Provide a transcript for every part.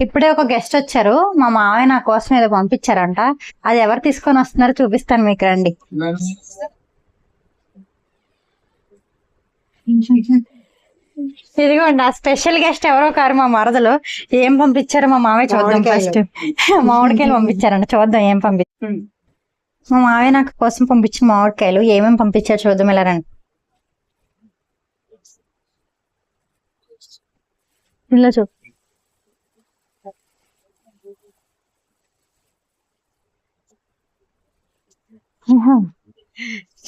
ఇప్పుడే ఒక గెస్ట్ వచ్చారు, మా మావయ్య నా కోసం ఏదో పంపించారంట. అది ఎవరు తీసుకొని వస్తున్నారో చూపిస్తాను మీకు, రండి. ఇదిగోండి ఆ స్పెషల్ గెస్ట్ ఎవరో కారు, మా మరదలు. ఏం పంపించారో మా మావయ్య చూద్దాం ఫస్ట్. మామిడికాయలు పంపించారంట, చూద్దాం ఏం పంపించారు. మా మావయ్య నాకు కోసం పంపించిన మామిడికాయలు ఏమేమి పంపించారు చూద్దాం, ఇలా రండి. ఇలా చూ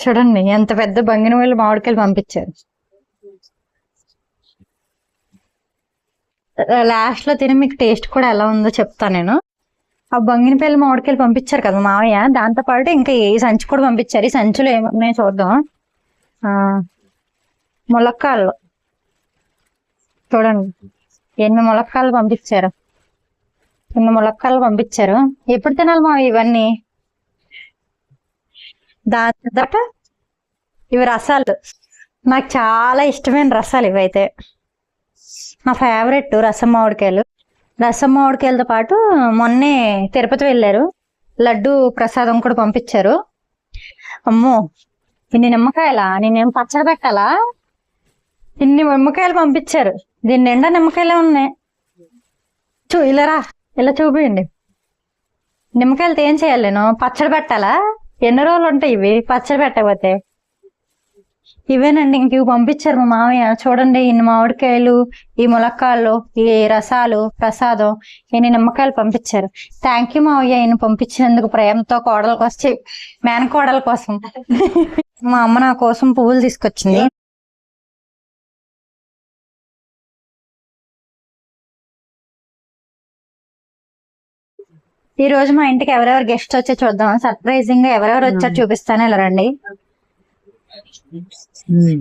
చూడండి ఎంత పెద్ద బంగినపల్లి మామిడికాయలు పంపించారు. లాస్ట్ లో తిని మీకు టేస్ట్ కూడా ఎలా ఉందో చెప్తాను నేను. ఆ బంగినపల్లి మామిడికాయలు పంపించారు కదా మావయ్య, దాంతో పాటు ఇంకా ఏ సంచి కూడా పంపించారు. ఈ సంచులు ఏమున్నాయో చూద్దాం. ములక్కాళ్ళు చూడండి, 8 ములక్కాళ్ళు పంపించారు. 8 ములక్కాళ్ళు పంపించారు. ఎప్పుడు తినాలి మా ఇవన్నీ? దాని తర్వాత ఇవి రసాలు, నాకు చాలా ఇష్టమైన రసాలు ఇవైతే. నా ఫేవరెట్ రసం మామిడికాయలు. రసం మామిడికాయలతో పాటు మొన్నే తిరుపతి వెళ్ళారు, లడ్డు ప్రసాదం కూడా పంపించారు. అమ్మో, ఇన్ని నిమ్మకాయలా? నేనేం పచ్చడి పెట్టాలా? ఇన్ని నిమ్మకాయలు పంపించారు. దీని నిండా నిమ్మకాయలే ఉన్నాయి. ఇలా చూపియండి. నిమ్మకాయలతో ఏం చేయాలి నేను? పచ్చడి పెట్టాలా? ఎన్ని రోజులు ఉంటాయి ఇవి పచ్చడి పెట్టకపోతే? ఇవేనండి, ఇంక ఇవి పంపించారు మా మామయ్య. చూడండి, ఇన్ని మామిడికాయలు, ఈ ములక్కాళ్ళు, ఈ రసాలు, ప్రసాదం, ఇన్ని నిమ్మకాయలు పంపించారు. థ్యాంక్ యూ మావయ్య, ఈయన పంపించినందుకు ప్రేమతో, కోడల కోసం, మేనకోడల కోసం. మా అమ్మ నా కోసం పువ్వులు తీసుకొచ్చింది. ఈ రోజు మా ఇంటికి ఎవరెవరు గెస్ట్ వచ్చి చూద్దాం. సర్ప్రైజింగ్ గా ఎవరెవరు వచ్చారు చూపిస్తాను, ఇలా రండి.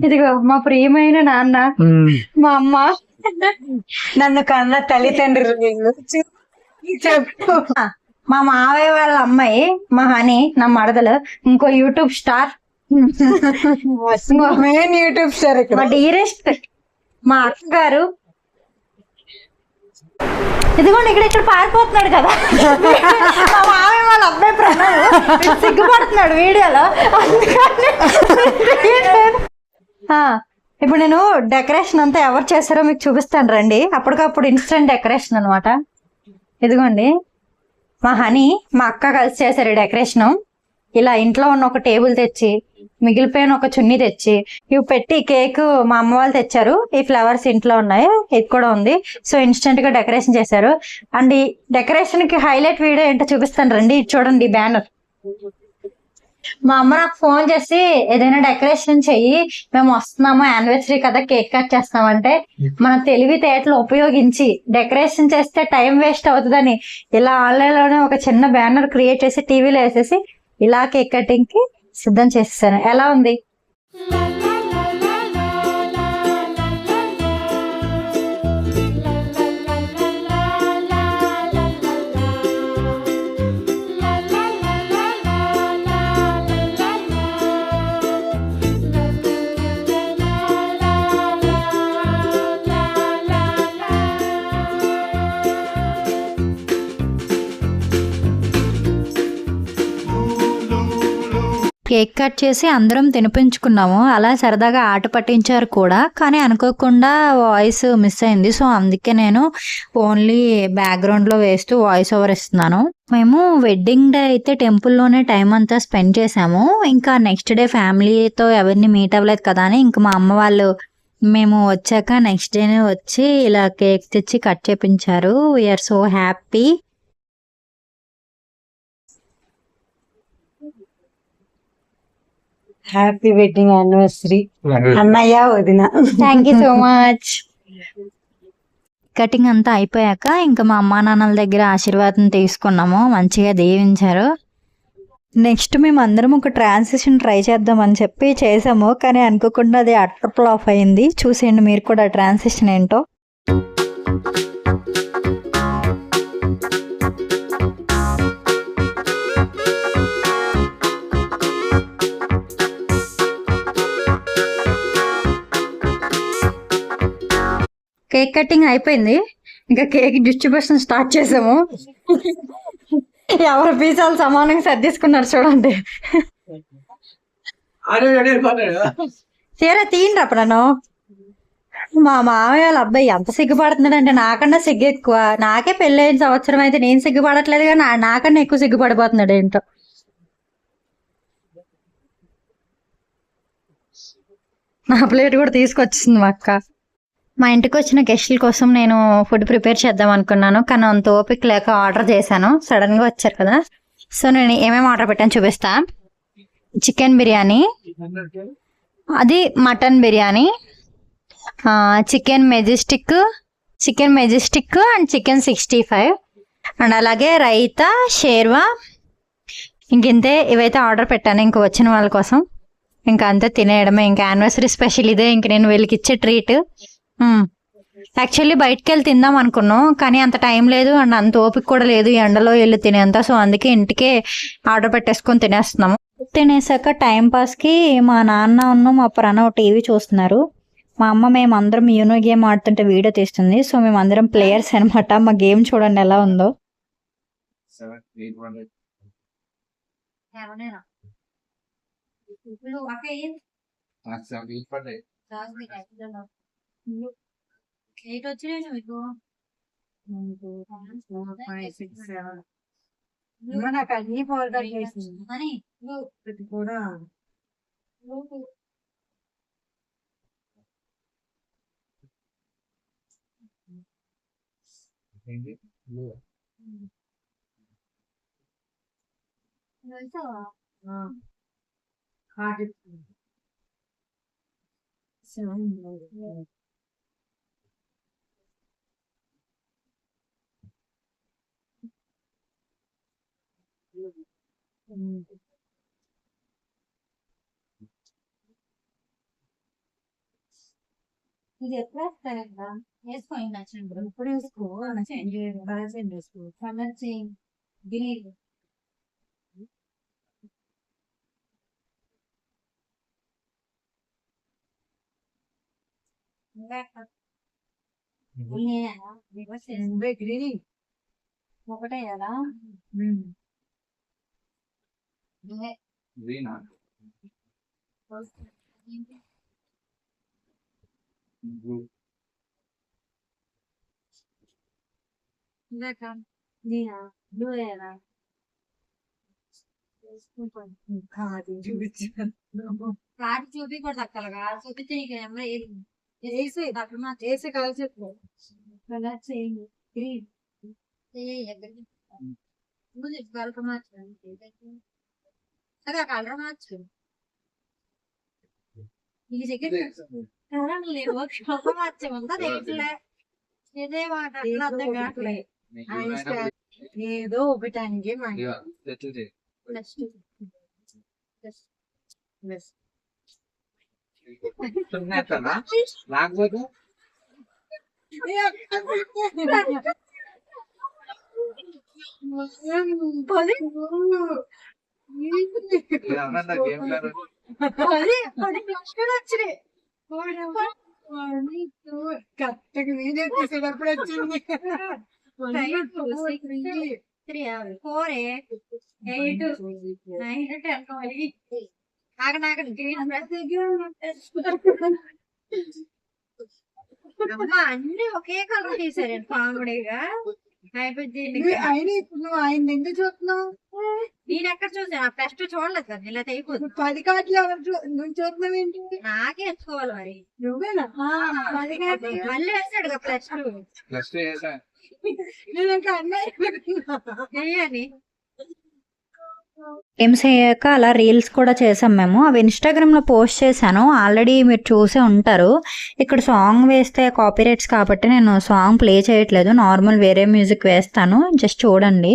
ఇదిగో మా ప్రియమైన నాన్న, మా అమ్మ, నన్ను కన్న తల్లిదండ్రులు, చెప్పు మా మావయ్య వాళ్ళ అమ్మాయి, మా హనీ, నా మరదలు, ఇంకో YouTube star, main YouTube star, మా డీరెస్ట్ మా అక్కగారు. ఇదిగోండి, ఇక్కడ పారిపోతున్నాడు కదా మా మామయ్య వాళ్ళ అబ్బాయి ప్రణవ్, సిగ్గుపడుతున్నాడు వీడియోలో. ఇప్పుడు నేను డెకరేషన్ అంతా ఎవరు చేశారో మీకు చూపిస్తాను రండి. అప్పటికప్పుడు ఇన్స్టెంట్ డెకరేషన్ అనమాట. ఇదిగోండి, మా హనీ, మా అక్క కలిసి చేశారు ఈ డెకరేషన్. ఇలా ఇంట్లో ఉన్న ఒక టేబుల్ తెచ్చి, మిగిలిపోయిన ఒక చున్నీ తెచ్చి, ఇవి పెట్టి, కేక్ మా అమ్మ వాళ్ళు తెచ్చారు, ఈ ఫ్లవర్స్ ఇంట్లో ఉన్నాయి, ఇది కూడా ఉంది. సో ఇన్స్టెంట్ గా డెకరేషన్ చేశారు. అండ్ ఈ డెకరేషన్ కి హైలైట్ వీడియో ఏంటో చూపిస్తాను రండి. చూడండి బ్యానర్. మా అమ్మ నాకు ఫోన్ చేసి, ఏదైనా డెకరేషన్ చెయ్యి, మేము వస్తున్నాము, యానివర్సరీ కదా, కేక్ కట్ చేస్తామంటే, మన తెలివితేటలు ఉపయోగించి డెకరేషన్ చేస్తే టైం వేస్ట్ అవుతుందని ఇలా ఆన్లైన్ లోనే ఒక చిన్న బ్యానర్ క్రియేట్ చేసి టీవీలో వేసేసి ఇలా కేక్ కటింగ్ కి సిద్ధం చేసేసాను. ఎలా ఉంది? కేక్ కట్ చేసి అందరం తినిపించుకున్నాము. అలా సరదాగా ఆట పట్టించారు కూడా, కానీ అనుకోకుండా వాయిస్ మిస్ అయింది. సో అందుకే నేను ఓన్లీ బ్యాక్గ్రౌండ్లో వేస్తూ వాయిస్ ఓవర్ ఇస్తున్నాను. మేము వెడ్డింగ్ డే అయితే టెంపుల్లోనే టైం అంతా స్పెండ్ చేసాము. ఇంకా నెక్స్ట్ డే ఫ్యామిలీతో ఎవరిని మీట్ అవ్వలేదు కదా అని, ఇంకా మా అమ్మ వాళ్ళు మేము వచ్చాక నెక్స్ట్ డేనే వచ్చి ఇలా కేక్ తెచ్చి కట్ చేపించారు. We are so happy. Happy wedding anniversary అన్నయ్య, వదిన. Thank you so much. Cutting అంతా అయిపోయాక ఇంకా మా అమ్మా నాన్నల దగ్గర ఆశీర్వాదం తీసుకున్నాము, మంచిగా దీవించారు. నెక్స్ట్ మేము అందరం ఒక ట్రాన్సిషన్ ట్రై చేద్దామని చెప్పి చేసాము, కానీ అనుకోకుండా అది అట్టర్ ఫ్లాప్ అయింది. చూసేయండి మీరు కూడా ట్రాన్సిషన్ ఏంటో. కేక్ కటింగ్ అయిపోయింది. ఇంకా కేక్ డిస్ట్రిబ్యూషన్ స్టార్ట్ చేసాము. ఎవరి పీసాలు సమానంగా సర్దేసుకున్నారు చూడండి. తీరా తీయండి అప్పుడు నన్ను. మా మామయ్య వాళ్ళ అబ్బాయి ఎంత సిగ్గుపడుతున్నాడంటే నాకన్నా సిగ్గు ఎక్కువ. నాకే పెళ్ళైన సంవత్సరం అయితే నేను సిగ్గుపడట్లేదు కానీ నాకన్నా ఎక్కువ సిగ్గుపడిపోతున్నాడు ఏంటో. నా ప్లేట్ కూడా తీసుకొచ్చింది మా అక్క. మా ఇంటికి వచ్చిన గెస్టుల కోసం నేను ఫుడ్ ప్రిపేర్ చేద్దాం అనుకున్నాను కానీ అంత ఓపిక లేక ఆర్డర్ చేశాను. సడన్ గా వచ్చారు కదా, సో నేను ఏమేమి ఆర్డర్ పెట్టాను చూపిస్తా. చికెన్ బిర్యానీ, అది mutton biryani, chicken Majestic and chicken 65 and అలాగే రైతా, షేర్వా, ఇంకింతే. ఇవైతే ఆర్డర్ పెట్టాను ఇంక వచ్చిన వాళ్ళ కోసం. ఇంకా అంతే తినేయడమే. ఇంకా యానివర్సరీ స్పెషల్ ఇదే. ఇంక నేను వీళ్ళకి ఇచ్చే ట్రీట్. యాక్చువల్లీ బయటకు వెళ్ళి తిందాం అనుకున్నాం కానీ అంత టైం లేదు అండ్ అంత ఓపిక కూడా లేదు ఈ ఎండలో వెళ్ళి తినేంత. సో అందుకే ఇంటికే ఆర్డర్ పెట్టేసుకొని తినేస్తున్నాము. తినేసాక టైం పాస్కి మా నాన్న మా ప్రణవ్ టీవీ చూస్తున్నారు. మా అమ్మ మేమందరం యూనో గేమ్ ఆడుతుంటే వీడియో తీస్తుంది. సో మేమందరం ప్లేయర్స్ అనమాట. మా గేమ్ చూడండి ఎలా ఉందో. నాకు అన్ని ఫోల్డర్ చేసింది కూడా. ఇది ఎప్పుడు వస్తారంట వేసుకోండి నచ్చినప్పుడు. ఇప్పుడు వేసుకో వేసుకో సమర్చి గిన్నెలు ఒకటే కదా. కాటి చూపి కూడా తక్కలుగా చూపితే వేసి కలిసి కలర్ చేయండి. గ్రీన్ కలర్ మార్చు. అదే కలర్ మార్చు. ఇది దగ్గర కలర్ లేవు కలర్ మార్చేమంతా రేట్లే. ఇదే మాట అర్థం కావట్లేదు. ఏదో ఒకటానికి లేకపోతే కరెక్ట్గా వీడియో తీసేటప్పుడు వచ్చింది. 3 4 8 9 10 అన్ని ఒకే కలర్ తీసారు కామెడీగా అయిపోయింది. అయినా ఇప్పుడు నువ్వు ఆయన ఎందుకు చూస్తున్నావు? నేను ఎక్కడ చూసాను ఫస్ట్ చూడలేదు కదా ఇలా అయిపోతుంది. 10 కార్డులు ఎవరు నువ్వు చూస్తున్నావు ఏంటి? నాకే ఎత్తుకోవాలి మరి. నువ్వేనా 10 కార్డులు మళ్ళీ వేస్తాడు ప్లస్ నేను ఇంకా అన్నయ్య చెయ్యాలి. గేమ్స్ అయ్యాక అలా రీల్స్ కూడా చేసాం మేము. అవి ఇన్స్టాగ్రామ్లో పోస్ట్ చేశాను, ఆల్రెడీ మీరు చూసే ఉంటారు. ఇక్కడ సాంగ్ వేస్తే కాపీరైట్స్ కాబట్టి నేను సాంగ్ ప్లే చేయట్లేదు, నార్మల్ వేరే మ్యూజిక్ వేస్తాను, జస్ట్ చూడండి.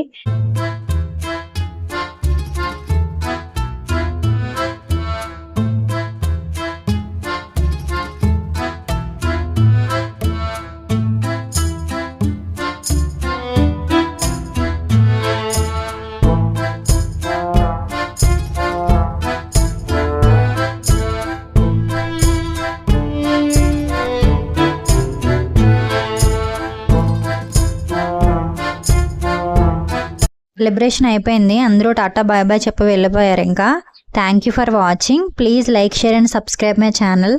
సెలబ్రేషన్ అయిపోయింది, అందరూ టాటా బాయ్ బాయ్ చెప్పి వెళ్ళిపోయారు. ఇంకా thank you for watching. Please like, share and subscribe my channel.